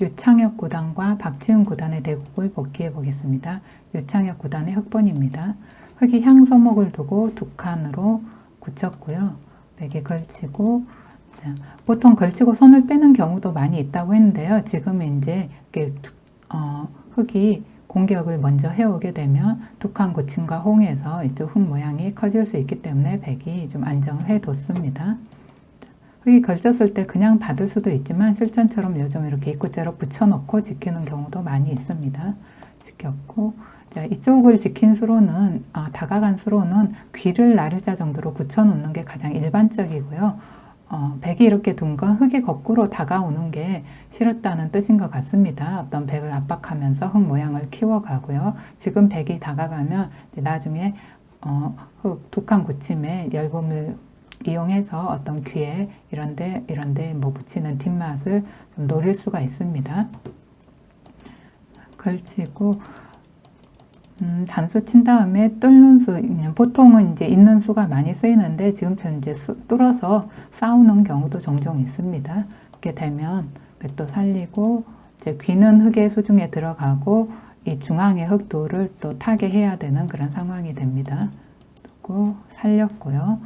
유창혁 구단과 박지훈 구단의 대국을 복귀해 보겠습니다. 유창혁 구단의 흑본입니다. 흑이 향소목을 두고 두 칸으로 굳혔고요. 백에 걸치고, 보통 걸치고 손을 빼는 경우도 많이 있다고 했는데요. 지금 이제 흑이 공격을 먼저 해오게 되면 두 칸 굳힘과 홍해서 이쪽 흑 모양이 커질 수 있기 때문에 백이 좀 안정을 해뒀습니다. 흑이 걸쳤을 때 그냥 받을 수도 있지만 실전처럼 요즘 이렇게 입구째로 붙여놓고 지키는 경우도 많이 있습니다. 지켰고, 자, 이쪽을 지킨 수로는 다가간 수로는 귀를 나를자 정도로 붙여놓는 게 가장 일반적이고요. 백이 이렇게 둔 건 흑이 거꾸로 다가오는 게 싫었다는 뜻인 것 같습니다. 어떤 백을 압박하면서 흑 모양을 키워가고요. 지금 백이 다가가면 나중에 흑 두 칸 굳힘에 열범을 이용해서 어떤 귀에 이런데 뭐 붙이는 뒷맛을 좀 노릴 수가 있습니다. 걸치고 단수 친 다음에 뚫는 수, 보통은 이제 있는 수가 많이 쓰이는데 지금처럼 이제 뚫어서 싸우는 경우도 종종 있습니다. 이렇게 되면 백도 살리고 이제 귀는 흑의 수중에 들어가고 이 중앙의 흑도를 또 타게 해야 되는 그런 상황이 됩니다. 그리고 살렸고요.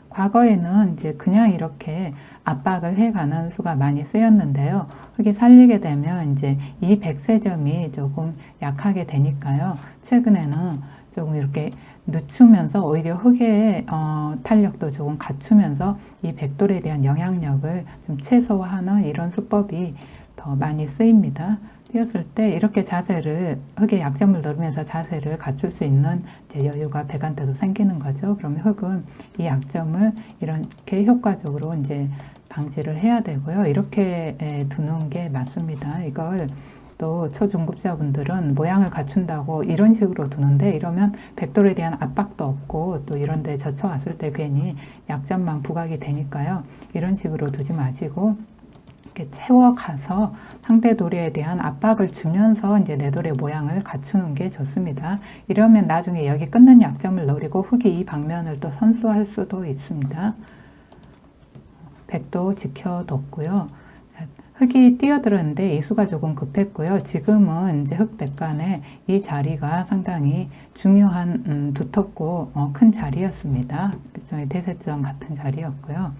과거에는 이제 그냥 이렇게 압박을 해가는 수가 많이 쓰였는데요. 흑이 살리게 되면 이제 이 백세점이 조금 약하게 되니까요. 최근에는 조금 이렇게 늦추면서 오히려 흑의 탄력도 조금 갖추면서 이 백돌에 대한 영향력을 좀 최소화하는 이런 수법이 더 많이 쓰입니다. 뛰었을 때 이렇게 자세를 흑의 약점을 노리면서 자세를 갖출 수 있는 이제 여유가 백한테도 생기는 거죠. 그러면 흑은 이 약점을 이렇게 효과적으로 이제 방지를 해야 되고요. 이렇게 두는 게 맞습니다. 이걸 또 초중급자분들은 모양을 갖춘다고 이런 식으로 두는데 이러면 백돌에 대한 압박도 없고 또 이런 데 젖혀왔을 때 괜히 약점만 부각이 되니까요. 이런 식으로 두지 마시고 이렇게 채워가서 상대 도리에 대한 압박을 주면서 이제 내 돌의 모양을 갖추는 게 좋습니다. 이러면 나중에 여기 끊는 약점을 노리고 흑이 이 방면을 또 선수할 수도 있습니다. 백도 지켜뒀고요. 흑이 뛰어들었는데 이 수가 조금 급했고요. 지금은 이제 흑 백간에 이 자리가 상당히 중요한 두텁고 큰 자리였습니다. 일종의 대세점 같은 자리였고요.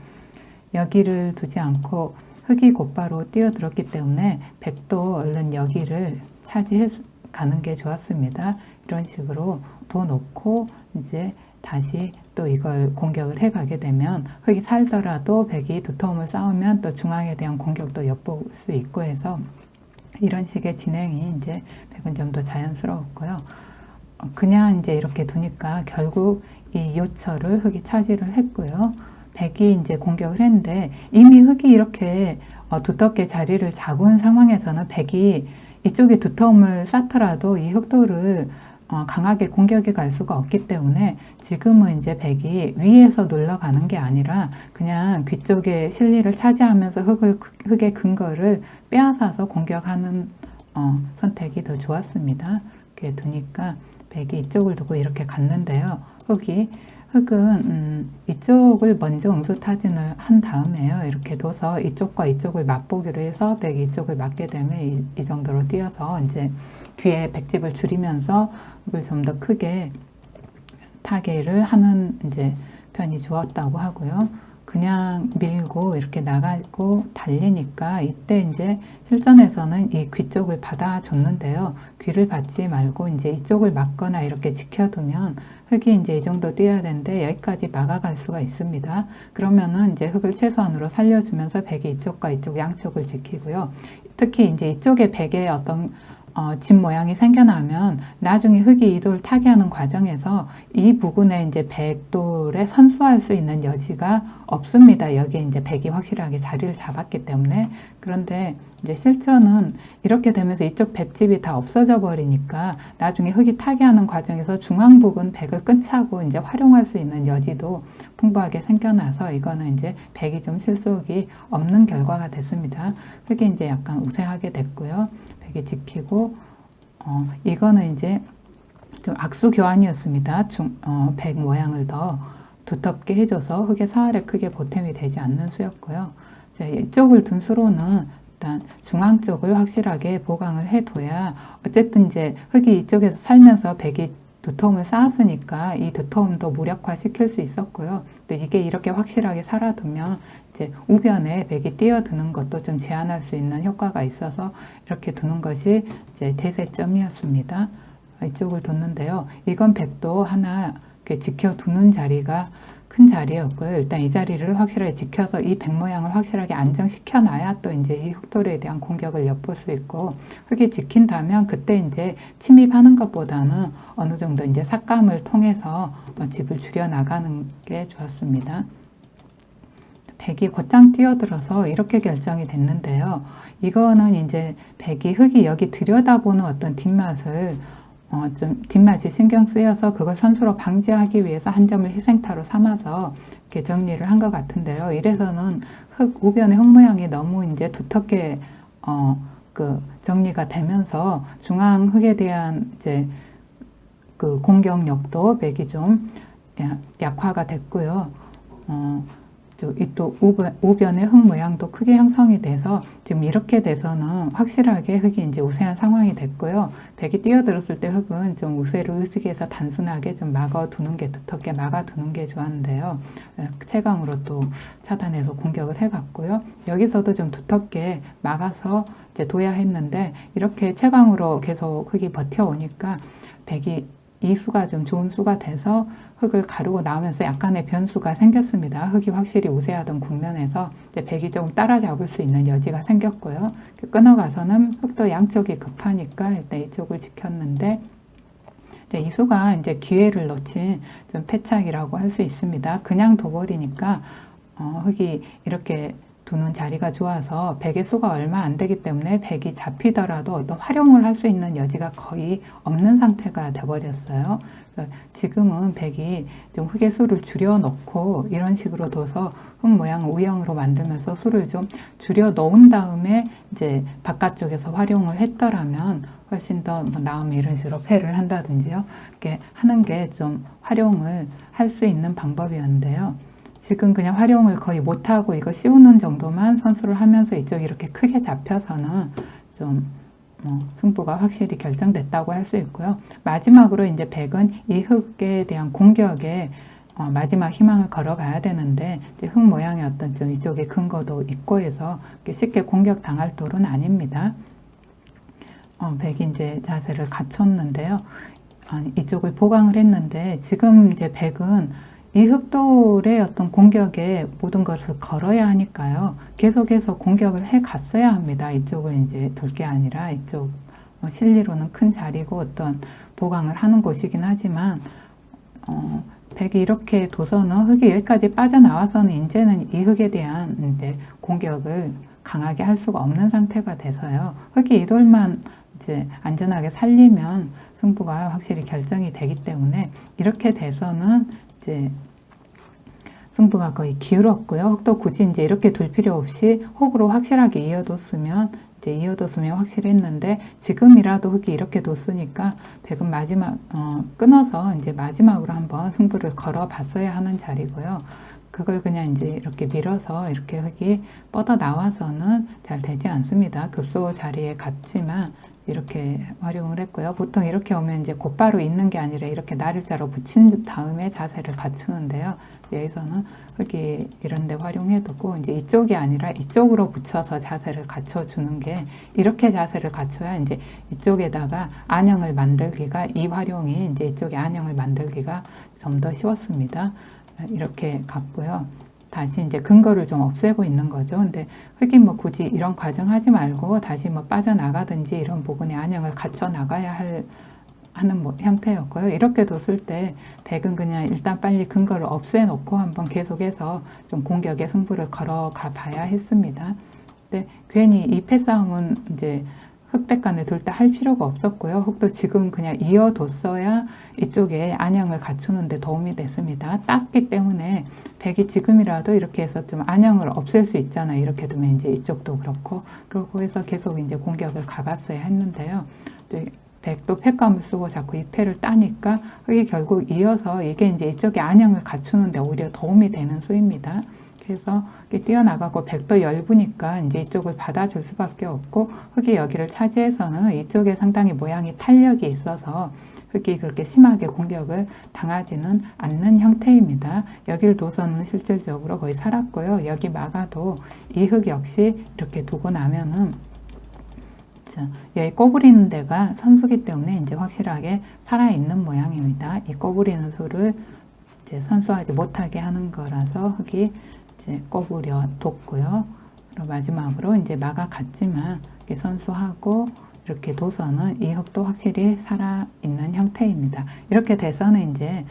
여기를 두지 않고 흑이 곧바로 뛰어들었기 때문에 백도 얼른 여기를 차지해 가는 게 좋았습니다. 이런 식으로 둬놓고 이제 다시 또 이걸 공격을 해가게 되면 흑이 살더라도 백이 두터움을 쌓으면 또 중앙에 대한 공격도 엿볼 수 있고 해서 이런 식의 진행이 이제 백은 좀 더 자연스러웠고요. 그냥 이제 이렇게 두니까 결국 이 요철을 흑이 차지를 했고요. 백이 이제 공격을 했는데 이미 흑이 이렇게 두텁게 자리를 잡은 상황에서는 백이 이쪽에 두터움을 쌓더라도 이 흑도를 강하게 공격해 갈 수가 없기 때문에 지금은 이제 백이 위에서 눌러가는 게 아니라 그냥 귀 쪽에 실리를 차지하면서 흑의 근거를 빼앗아서 공격하는 선택이 더 좋았습니다. 이렇게 두니까 백이 이쪽을 두고 이렇게 갔는데요. 흑은 이쪽을 먼저 응수타진을 한 다음에요. 이렇게 둬서 이쪽과 이쪽을 맞보기로 해서 백이 이쪽을 맞게 되면 이 정도로 뛰어서 이제 귀에 백집을 줄이면서 흑을 좀 더 크게 타개를 하는 이제 편이 좋았다고 하고요. 그냥 밀고 이렇게 나가고 달리니까 이때 이제 실전에서는 이 귀 쪽을 받아줬는데요. 귀를 받지 말고 이제 이쪽을 막거나 이렇게 지켜두면 흑이 이제 이 정도 뛰어야 되는데 여기까지 막아갈 수가 있습니다. 그러면은 이제 흑을 최소한으로 살려주면서 백이 이쪽과 이쪽 양쪽을 지키고요. 특히 이제 이쪽에 백의 어떤 집 모양이 생겨나면 나중에 흑이 이 돌 타개하는 과정에서 이 부분에 이제 백돌에 선수할 수 있는 여지가 없습니다. 여기에 이제 백이 확실하게 자리를 잡았기 때문에. 그런데 이제 실전은 이렇게 되면서 이쪽 백집이 다 없어져 버리니까 나중에 흑이 타개하는 과정에서 중앙 부분 백을 끈차고 이제 활용할 수 있는 여지도 풍부하게 생겨나서 이거는 이제 백이 좀 실속이 없는 결과가 됐습니다. 흑이 이제 약간 우세하게 됐고요. 백이 지키고 이거는 이제 좀 악수 교환이었습니다. 백 모양을 더 두텁게 해줘서 흑의 사활에 크게 보탬이 되지 않는 수였고요. 이쪽을 둔 수로는 일단 중앙 쪽을 확실하게 보강을 해둬야 어쨌든 이제 흙이 이쪽에서 살면서 백이 두터움을 쌓았으니까 이 두터움도 무력화 시킬 수 있었고요. 또 이게 이렇게 확실하게 살아두면 이제 우변에 백이 뛰어드는 것도 좀 제한할 수 있는 효과가 있어서 이렇게 두는 것이 이제 대세점이었습니다. 이쪽을 뒀는데요. 이건 백도 하나 이렇게 지켜두는 자리가 큰 자리였고요. 일단 이 자리를 확실하게 지켜서 이 백 모양을 확실하게 안정시켜 놔야 또 이제 이 흑돌에 대한 공격을 엿볼 수 있고, 흙이 지킨다면 그때 이제 침입하는 것보다는 어느 정도 이제 삭감을 통해서 집을 줄여 나가는 게 좋았습니다. 백이 곧장 뛰어들어서 이렇게 결정이 됐는데요. 이거는 이제 백이 흙이 여기 들여다보는 어떤 뒷맛을 좀 뒷맛이 신경 쓰여서 그걸 선수로 방지하기 위해서 한 점을 희생타로 삼아서 이렇게 정리를 한 것 같은데요. 이래서는 우변의 흙 모양이 너무 이제 두텁게 정리가 되면서 중앙 흙에 대한 이제 그 공격력도 백이 좀 약화가 됐고요. 또 우변의 흙 모양도 크게 형성이 돼서 지금 이렇게 돼서는 확실하게 흙이 이제 우세한 상황이 됐고요. 백이 뛰어들었을 때 흙은 좀 우세를 의식해서 단순하게 좀 막아두는 게, 두텁게 막아두는 게 좋았는데요. 채광으로 또 차단해서 공격을 해갔고요. 여기서도 좀 두텁게 막아서 이제 둬야 했는데 이렇게 채광으로 계속 흙이 버텨오니까 백이 이 수가 좀 좋은 수가 돼서 흙을 가르고 나오면서 약간의 변수가 생겼습니다. 흙이 확실히 우세하던 국면에서 이제 백이 조금 따라잡을 수 있는 여지가 생겼고요. 끊어가서는 흙도 양쪽이 급하니까 일단 이쪽을 지켰는데 이제 이 수가 이제 기회를 놓친 좀 패착이라고 할 수 있습니다. 그냥 둬버리니까 흙이 이렇게 두는 자리가 좋아서 백의 수가 얼마 안 되기 때문에 백이 잡히더라도 어떤 활용을 할 수 있는 여지가 거의 없는 상태가 되어버렸어요. 지금은 백이 좀 흙의 수를 줄여놓고 이런 식으로 둬서 흙 모양을 우형으로 만들면서 수를 좀 줄여 놓은 다음에 이제 바깥쪽에서 활용을 했더라면 훨씬 더 나오면 이런 식으로 패를 한다든지요. 이렇게 하는 게 좀 활용을 할 수 있는 방법이었는데요. 지금 그냥 활용을 거의 못하고 이거 씌우는 정도만 선수를 하면서 이쪽이 이렇게 크게 잡혀서는 좀 승부가 확실히 결정됐다고 할 수 있고요. 마지막으로 이제 백은 이 흙에 대한 공격에 마지막 희망을 걸어봐야 되는데 이제 흙 모양의 어떤 좀 이쪽에 근거도 있고 해서 쉽게 공격당할 돌은 아닙니다. 백이 이제 자세를 갖췄는데요. 이쪽을 보강을 했는데 지금 이제 백은 이 흑돌의 어떤 공격에 모든 것을 걸어야 하니까요. 계속해서 공격을 해 갔어야 합니다. 이쪽을 이제 둘 게 아니라 이쪽 실리로는 큰 자리고 어떤 보강을 하는 곳이긴 하지만 백이 이렇게 둬서는 흙이 여기까지 빠져나와서는 이제는 이 흙에 대한 이제 공격을 강하게 할 수가 없는 상태가 돼서요. 흙이 이 돌만 이제 안전하게 살리면 승부가 확실히 결정이 되기 때문에 이렇게 돼서는 이제 승부가 거의 기울었고요. 흙도 굳이 이제 이렇게 둘 필요 없이 혹으로 확실하게 이어뒀으면 확실했는데 지금이라도 흙이 이렇게 뒀으니까 백은 마지막 끊어서 이제 마지막으로 한번 승부를 걸어봤어야 하는 자리고요. 그걸 그냥 이제 이렇게 밀어서 이렇게 흙이 뻗어 나와서는 잘 되지 않습니다. 급소 자리에 갔지만 이렇게 활용을 했고요. 보통 이렇게 오면 이제 곧바로 있는 게 아니라 이렇게 나를자로 붙인 다음에 자세를 갖추는데요. 여기서는 흙이 이런 데 활용해두고 이제 이쪽이 아니라 이쪽으로 붙여서 자세를 갖춰주는 게 이렇게 자세를 갖춰야 이제 이쪽에다가 안형을 만들기가 이 활용이 이제 이쪽에 안형을 만들기가 좀 더 쉬웠습니다. 이렇게 갔고요. 다시 이제 근거를 좀 없애고 있는 거죠. 근데 흙이 뭐 굳이 이런 과정 하지 말고 다시 뭐 빠져나가든지 이런 부분에 안형을 갖춰 나가야 하는 형태였고요. 이렇게 뒀을 때 백은 그냥 일단 빨리 근거를 없애놓고 한번 계속해서 좀 공격의 승부를 걸어가 봐야 했습니다. 근데 괜히 이 패싸움은 이제 흑백 간에 둘 다 할 필요가 없었고요. 흙도 지금 그냥 이어뒀어야 이쪽에 안형을 갖추는 데 도움이 됐습니다. 땄기 때문에 백이 지금이라도 이렇게 해서 좀 안형을 없앨 수 있잖아요. 이렇게 두면 이제 이쪽도 그렇고 그러고 해서 계속 이제 공격을 가봤어야 했는데요. 백도 패감을 쓰고 자꾸 이 패를 따니까 흙이 결국 이어서 이게 이제 이쪽에 안형을 갖추는 데 오히려 도움이 되는 수입니다. 그래서 뛰어나가고 백도 열부니까 이제 이쪽을 받아줄 수밖에 없고, 흙이 여기를 차지해서는 이쪽에 상당히 모양이 탄력이 있어서 흙이 그렇게 심하게 공격을 당하지는 않는 형태입니다. 여기를 둬서는 실질적으로 거의 살았고요. 여기 막아도 이 흙 역시 이렇게 두고 나면은 여기 꼬부리는 데가 선수기 때문에 이제 확실하게 살아있는 모양입니다. 이 꼬부리는 수를 이제 선수하지 못하게 하는 거라서 흙이 이제 꼬부려 뒀고요. 그리고 마지막으로 이제 막아 갔지만 선수하고 이렇게 둬서는 이 흙도 확실히 살아있는 형태입니다. 이렇게 돼서는 이제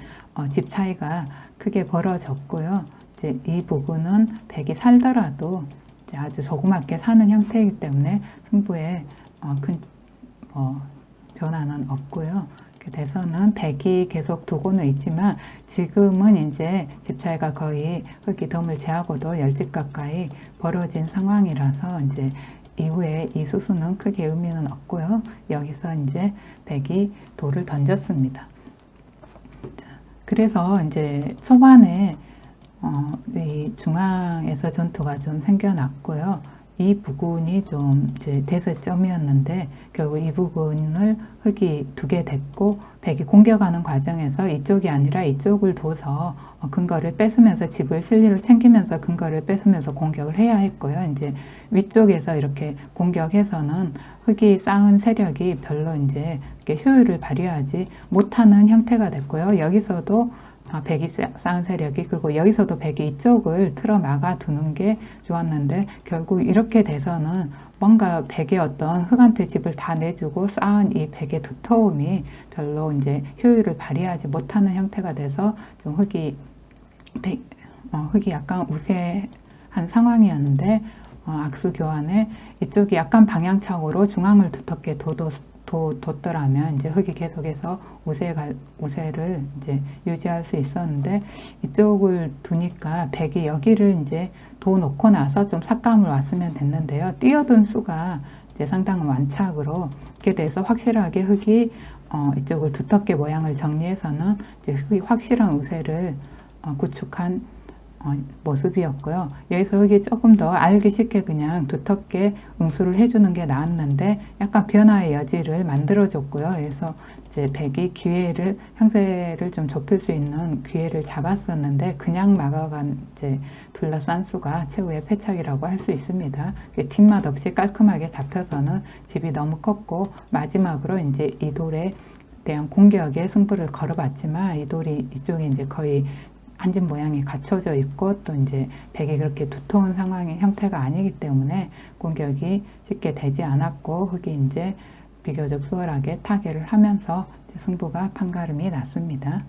집 차이가 크게 벌어졌고요. 이제 이 부분은 백이 살더라도 이제 아주 조그맣게 사는 형태이기 때문에 승부에 큰 변화는 없고요. 이렇게 돼서는 백이 계속 두고는 있지만 지금은 이제 집 차이가 거의 흙이 덤을 제하고도 10집 가까이 벌어진 상황이라서 이제 이후에 이 수수는 크게 의미는 없고요. 여기서 이제 백이 돌을 던졌습니다. 자, 그래서 이제 초반에 이 중앙에서 전투가 좀 생겨났고요. 이 부분이 좀 이제 대세점이었는데 결국 이 부분을 흙이 두게 됐고, 백이 공격하는 과정에서 이쪽이 아니라 이쪽을 둬서 근거를 뺏으면서 집을 실리를 챙기면서 근거를 뺏으면서 공격을 해야 했고요. 이제 위쪽에서 이렇게 공격해서는 흙이 쌓은 세력이 별로 이제 이렇게 효율을 발휘하지 못하는 형태가 됐고요. 여기서도 백이 쌓은 세력이, 그리고 여기서도 백이 이쪽을 틀어 막아 두는 게 좋았는데 결국 이렇게 돼서는 뭔가 백의 어떤 흙한테 집을 다 내주고 쌓은 이 백의 두터움이 별로 이제 효율을 발휘하지 못하는 형태가 돼서 좀 흙이 약간 우세한 상황이었는데 악수 교환에 이쪽이 약간 방향착오로 중앙을 두텁게 뒀더라면 이제 흙이 계속해서 우세를 이제 유지할 수 있었는데, 이쪽을 두니까 백이 여기를 이제 둬놓고 나서 좀 삭감을 왔으면 됐는데요. 뛰어든 수가 이제 상당한 완착으로 이렇게 돼서 확실하게 흙이 이쪽을 두텁게 모양을 정리해서는 이제 흙이 확실한 우세를 구축한 모습이었고요. 여기서 흙이 조금 더 알기 쉽게 그냥 두텁게 응수를 해주는 게 나았는데 약간 변화의 여지를 만들어줬고요. 그래서 이제 백이 기회를, 형세를 좀 좁힐 수 있는 기회를 잡았었는데 그냥 막아간 이제 둘러싼 수가 최후의 패착이라고 할 수 있습니다. 뒷맛 없이 깔끔하게 잡혀서는 집이 너무 컸고, 마지막으로 이제 이 돌에 대한 공격에 승부를 걸어봤지만 이 돌이 이쪽에 이제 거의 앉은 모양이 갖춰져 있고, 또 이제 백이 그렇게 두터운 상황의 형태가 아니기 때문에 공격이 쉽게 되지 않았고, 흙이 이제 비교적 수월하게 타결을 하면서 승부가 판가름이 났습니다.